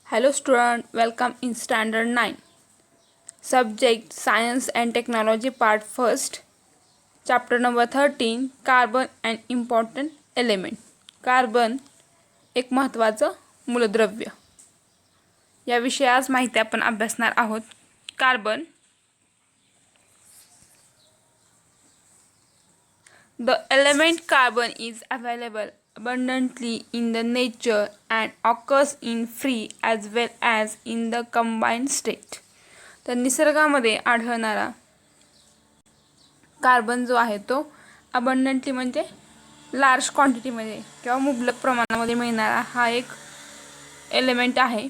Hello student, welcome in standard 9. Subject Science and Technology part 1st. Chapter number 13 Carbon and important element. Carbon एक महत्त्वाचं मूलद्रव्य. या विषयास माहिती आपण अभ्यासणार आहोत. Carbon The element carbon is available abundantly in the nature and occurs in free as well as in the combined state. तर निसर्गामध्ये आढळणारा कार्बन जो आहे तो अबंडंटली म्हणजे लार्ज क्वांटिटीमध्ये किंवा मुबलक प्रमाणामध्ये मिळणारा हा एक एलिमेंट आहे.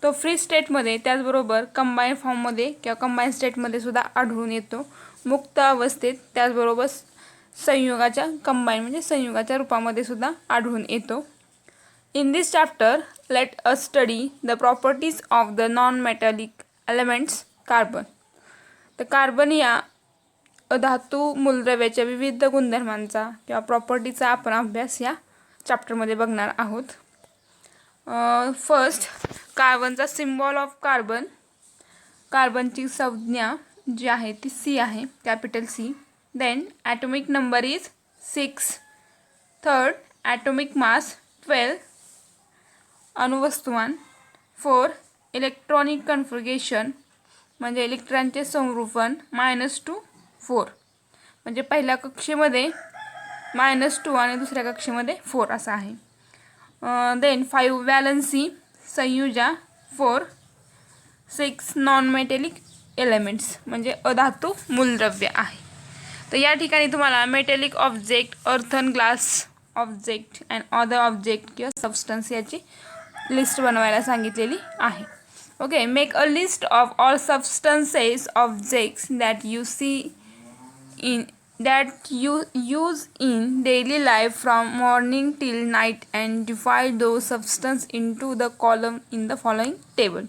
तो फ्री स्टेटमध्ये त्याचबरोबर कंबाईन फॉर्ममध्ये किंवा कंबाईन स्टेटमध्ये सुद्धा आढळून येतो. मुक्त अवस्थेत त्याचबरोबर संयुगाच्या कंबाईन म्हणजे संयुगाच्या रूपामध्ये सुद्धा आढळून येतो. In this chapter let us study the properties of the non metallic elements carbon. तर कार्बन या अधातू मूलद्रव्याच्या विविध गुणधर्मांचा किंवा प्रॉपर्टीचा आपण अभ्यास या चॅप्टरमध्ये बघणार आहोत. फर्स्ट कार्बनचा सिम्बॉल ऑफ कार्बन. कार्बनची संज्ञा जी आहे ती सी आहे, capital C. Then atomic number is 6. Third atomic mass 12. अणुवस्तुमान 4. इलेक्ट्रॉनिक कन्फिगरेशन म्हणजे इलेक्ट्रॉनचे संरूपण -2 4 म्हणजे पहिल्या कक्षेमध्ये -2 आणि दुसऱ्या कक्षेमध्ये 4 असा आहे. देन 5 वॅलन्सी संयुजा 4. 6 नॉन मेटॅलिक एलिमेंट्स म्हणजे अधातू मूलद्रव्य आहे. तर या ठिकाणी तुम्हाला metallic object, earthen glass object and other object किंवा सबस्टन्स याची लिस्ट बनवायला सांगितलेली आहे. Okay, make a list of all substances objects that you use in daily life from morning till night and divide those substance into the column in the following table.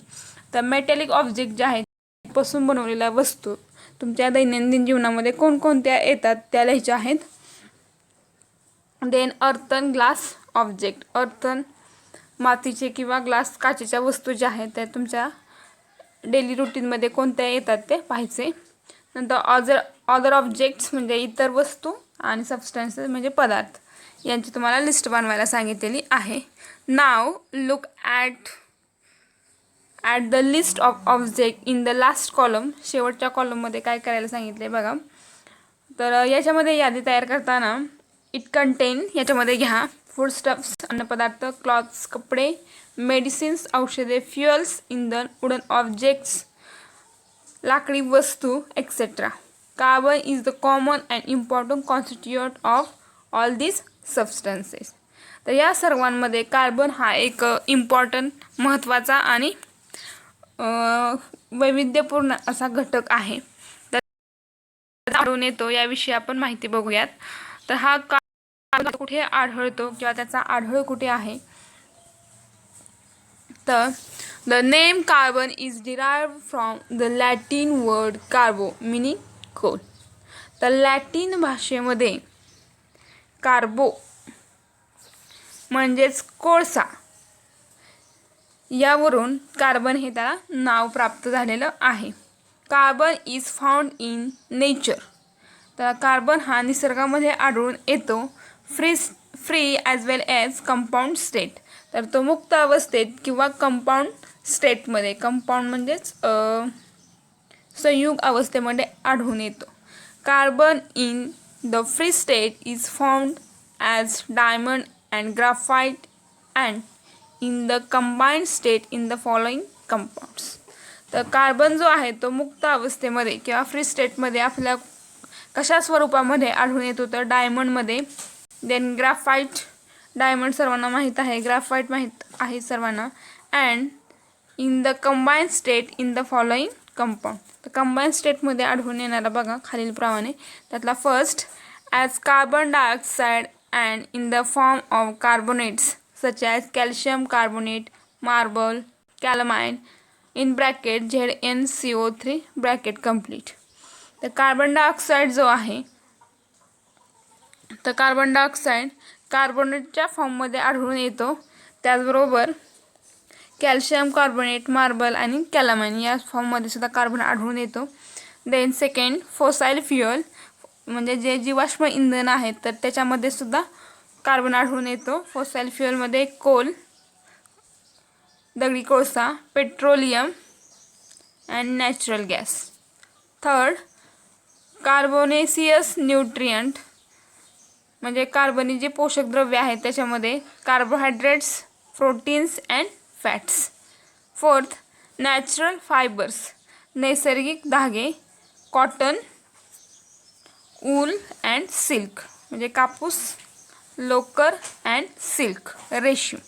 तर metallic object जे आहेत पासून बनवलेल्या वस्तू तुमच्या दैनंदिन जीवनामध्ये कोणकोणत्या येतात त्या लिहायच्या आहेत. Then earthen glass object, earthen मातीचे किंवा ग्लास काचेच्या वस्तू ज्या आहेत त्या तुमच्या डेली रुटीनमध्ये कोणत्या येतात ते पाहायचे. नंतर अदर ऑब्जेक्ट्स म्हणजे इतर वस्तू आणि सबस्टन्सेस म्हणजे पदार्थ यांची तुम्हाला लिस्ट बनवायला सांगितलेली आहे. Now look at the list of object in the last column. शेवटच्या कॉलममध्ये काय करायला सांगितले बघा. तर याच्यामध्ये यादी तयार करताना इट कंटेन याच्यामध्ये घ्या फूडस्टफ्स अन्नपदार्थ, क्लॉथ्स कपडे, मेडिसिन्स औषधे, फ्युअल्स इंधन, वुडन ऑब्जेक्ट्स लाकडी वस्तू etcetera. Carbon is the common and important constituent of all this substances. तर या सर्वांमध्ये कार्बन हा एक इम्पॉर्टंट महत्त्वाचा आणि वैविध्यपूर्ण असा घटक आहे. तर आढळून येतो याविषयी आपण माहिती बघूयात. तर हा कार्बन कुठे आढळतो किंवा त्याचा आढळ कुठे आहे. तर the name carbon is derived from the Latin word carbo meaning coal. तर लॅटिन भाषेमध्ये कार्बो म्हणजेच कोळसा यावरून कार्बन हे त्याला नाव प्राप्त झालेलं आहे. Carbon is found in nature. तर कार्बन हा निसर्गामध्ये आढळून येतो. फ्री ॲज वेल ॲज कंपाऊंड स्टेट. तर तो मुक्त अवस्थेत किंवा कंपाऊंड स्टेटमध्ये, कंपाऊंड म्हणजेच संयुग अवस्थेमध्ये आढळून येतो. Carbon in the free state is found as diamond and graphite and in the combined state in the following compounds. तर कार्बन जो आहे तो मुक्त अवस्थेमध्ये किंवा फ्री स्टेटमध्ये आपल्या कशा स्वरूपामध्ये आढळून येतो तर डायमंडमध्ये. देन ग्राफाईट, डायमंड सर्वांना माहीत आहे, ग्राफाईट माहीत आहे सर्वांना. And in the combined state in the following compound. तर कंबाईंड स्टेटमध्ये आढळून येणारा बघा खालीलप्रमाणे. त्यातला first as carbon dioxide and in the form of carbonates such as calcium carbonate, marble, calamine in bracket ZnCO3 bracket complete. तर carbon dioxide जो आहे तर कार्बन डायऑक्साईड कार्बोनेटच्या फॉर्ममध्ये आढळून येतो. त्याचबरोबर कॅल्शियम कार्बोनेट, मार्बल आणि कॅलामाइन या फॉर्ममध्ये सुद्धा कार्बन आढळून येतो. देन सेकंड फॉसाईल फ्युअल, म्हणजे जे जीवाश्म इंधन आहेत तर त्याच्यामध्ये सुद्धा कार्बन आढळून येतो. फॉसाईल फ्युअलमध्ये कोल, दगडी कोळसा, petroleum and natural gas. Third carbonaceous nutrient, म्हणजे कार्बनी जे पोषक द्रव्य आहेत त्याच्यामध्ये carbohydrates, proteins and fats. Fourth natural fibres, नैसर्गिक धागे, कॉटन, ऊल अँड सिल्क, म्हणजे कापूस, लोकर अँड सिल्क, रेशीम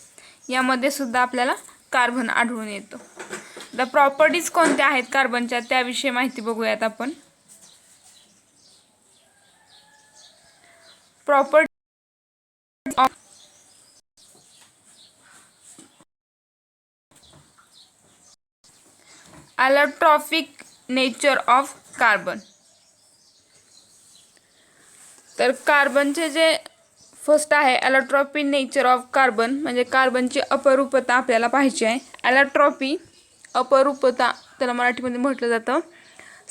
यामध्ये सुद्धा आपल्याला कार्बन आढळून येतो. द प्रॉपर्टीज कोणत्या आहेत कार्बनच्या त्याविषयी माहिती बघूयात आपण. Property of allotropic nature of carbon. तर कार्बनचे जे फर्स्ट आहे ॲलोट्रॉपी नेचर ऑफ कार्बन, म्हणजे कार्बनची अपरूपता आपल्याला पाहिजे आहे. ॲलोट्रॉपी अपरूपता त्याला मराठीमध्ये म्हटलं जातं.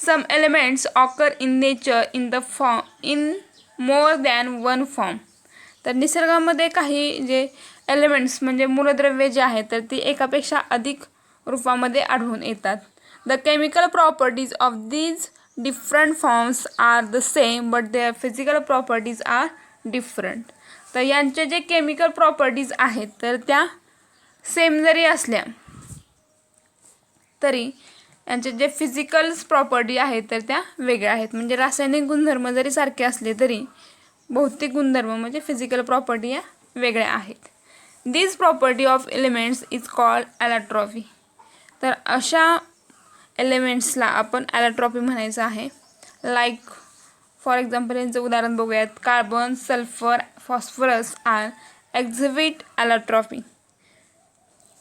Some elements occur in nature in the form in more than one form. तर निसर्गामध्ये काही जे एलिमेंट्स म्हणजे मूलद्रव्ये जे आहेत तर ती एकापेक्षा अधिक रूपामध्ये आढळून येतात. The chemical properties of these different forms are the same but their physical properties are different. तर यांचे जे केमिकल प्रॉपर्टीज आहेत तर त्या सेम जरी असल्या तरी यांचे जे फिजिकल प्रॉपर्टी आहेत तर त्या वेगळ्या आहेत. म्हणजे रासायनिक गुणधर्म जरी सारखे असले तरी भौतिक गुणधर्म म्हणजे फिजिकल प्रॉपर्टी या वेगळ्या आहेत. This property of elements is called allotropy. तर अशा एलिमेंट्सला आपण ॲलोट्रॉपी म्हणायचं आहे. लाईक फॉर एक्झाम्पल यांचं उदाहरण बघूयात. Carbon, sulphur, phosphorus are exhibit allotropy.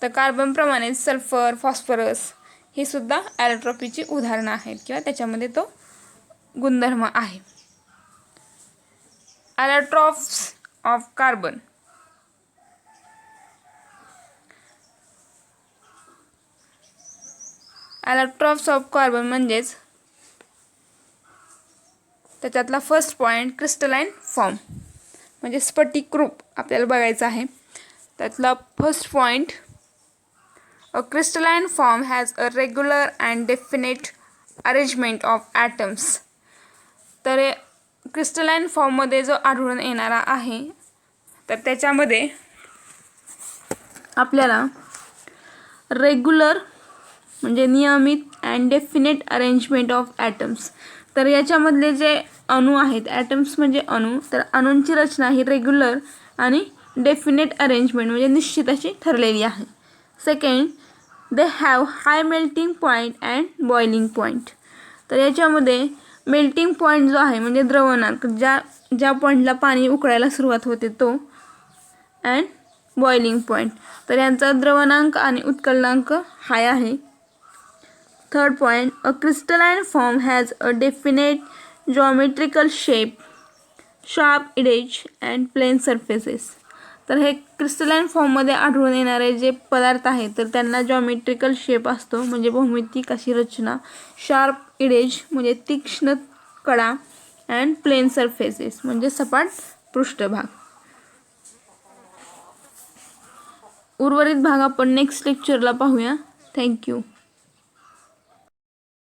तर कार्बनप्रमाणेच सल्फर, फॉस्फरस ही सुद्धा ॲलोट्रॉपीची उदाहरणं आहेत किंवा त्याच्यामध्ये तो गुणधर्म आहे. ॲलोट्रॉप्स ऑफ कार्बन. ॲलोट्रॉप्स ऑफ कार्बन म्हणजेच त्याच्यातला फर्स्ट पॉईंट क्रिस्टलाइन फॉर्म, म्हणजे स्फटिक रूप आपल्याला बघायचं आहे. त्यातला first point a crystalline form has a regular and definite arrangement of atoms. तर क्रिस्टलाइन फॉर्ममध्ये जो आढळून येणारा आहे तर त्याच्यामध्ये आपल्याला रेग्युलर म्हणजे नियमित and definite arrangement of atoms. तर याच्यामधले जे अणू आहेत, ॲटम्स म्हणजे अणू, तर अणूंची रचना ही रेग्युलर आणि डेफिनेट अरेंजमेंट म्हणजे निश्चित अशी ठरलेली आहे. Second they have high melting point and boiling point. तर याच्यामध्ये मेल्टिंग पॉईंट जो आहे म्हणजे द्रवणांक, ज्या पॉईंटला पाणी उकळायला सुरुवात होते तो, अँड बॉइलिंग पॉईंट, तर यांचा द्रवणांक आणि उत्कलनांक हाय आहे. Third point a crystalline form has a definite geometrical shape, sharp edges and plane surfaces. तर हे क्रिस्टलाइन फॉर्ममध्ये आढळून येणारे जे पदार्थ आहेत तर त्यांना जॉमेट्रिकल शेप असतो म्हणजे भौमितिक अशी रचना, शार्प इडेज म्हणजे तीक्ष्ण कडा अँड प्लेन सरफेसेस म्हणजे सपाट पृष्ठभाग. उर्वरित भाग आपण नेक्स्ट लेक्चरला पाहूया. थँक्यू.